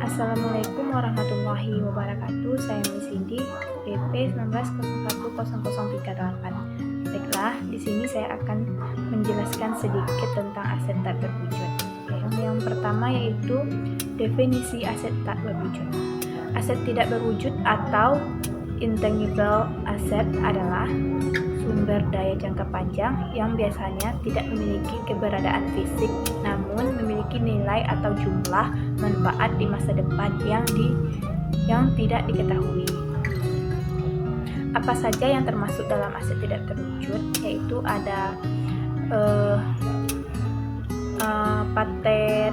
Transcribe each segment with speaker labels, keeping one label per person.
Speaker 1: Assalamualaikum warahmatullahi wabarakatuh. Saya Miss Cindy, DP 19010038. Baiklah, di sini saya akan menjelaskan sedikit tentang aset tak berwujud. Yang pertama yaitu definisi aset tak berwujud. Aset tidak berwujud atau intangible asset adalah sumber daya jangka panjang yang biasanya tidak memiliki keberadaan fisik namun memiliki nilai atau jumlah manfaat di masa depan yang tidak diketahui. Apa saja yang termasuk dalam aset tidak terwujud? Yaitu ada paten,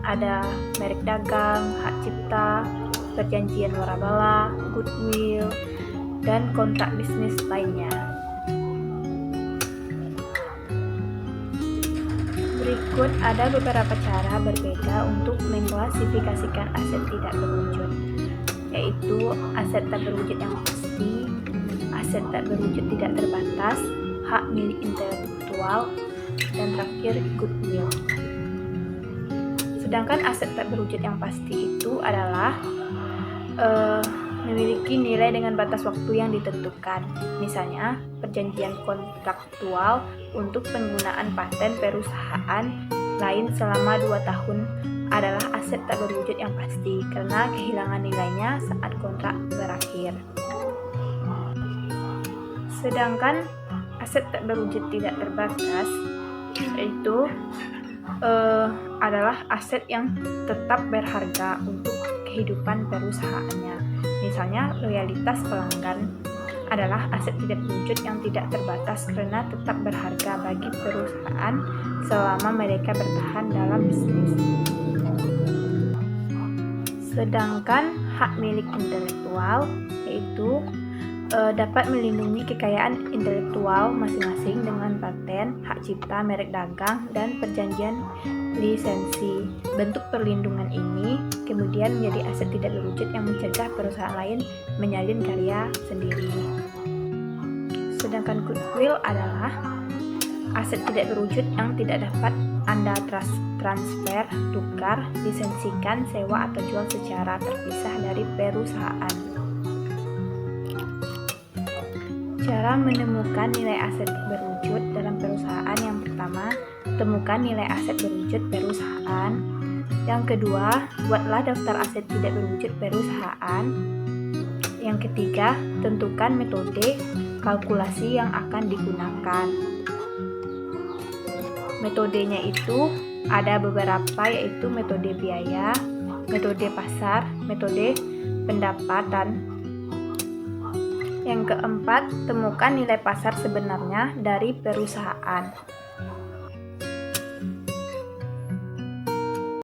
Speaker 1: ada merek dagang, hak cipta, perjanjian warabala, goodwill, dan kontrak bisnis lainnya. Berikut ada beberapa cara berbeda untuk mengklasifikasikan aset tidak berwujud, yaitu aset tak berwujud yang pasti, aset tak berwujud tidak terbatas, hak milik intelektual, dan terakhir goodwill. Sedangkan aset tak berwujud yang pasti itu adalah memiliki nilai dengan batas waktu yang ditentukan. Misalnya, perjanjian kontraktual untuk penggunaan paten perusahaan lain selama 2 tahun adalah aset tak berwujud yang pasti karena kehilangan nilainya saat kontrak berakhir. Sedangkan aset tak berwujud tidak terbatas yaitu adalah aset yang tetap berharga untuk kehidupan perusahaannya. Misalnya, loyalitas pelanggan adalah aset tidak berwujud yang tidak terbatas karena tetap berharga bagi perusahaan selama mereka bertahan dalam bisnis. Sedangkan hak milik intelektual yaitu dapat melindungi kekayaan intelektual masing-masing dengan paten, hak cipta, merek dagang, dan perjanjian lisensi. Bentuk perlindungan ini kemudian menjadi aset tidak berwujud yang mencegah perusahaan lain menyalin karya sendiri. Sedangkan goodwill adalah aset tidak berwujud yang tidak dapat Anda transfer, tukar, lisensikan, sewa, atau jual secara terpisah dari perusahaan. Cara menemukan nilai aset berwujud dalam perusahaan: yang pertama, temukan nilai aset berwujud perusahaan. Yang kedua, buatlah daftar aset tidak berwujud perusahaan. Yang ketiga, tentukan metode kalkulasi yang akan digunakan. Metodenya itu ada beberapa, yaitu metode biaya, metode pasar, metode pendapatan. Yang keempat, temukan nilai pasar sebenarnya dari perusahaan.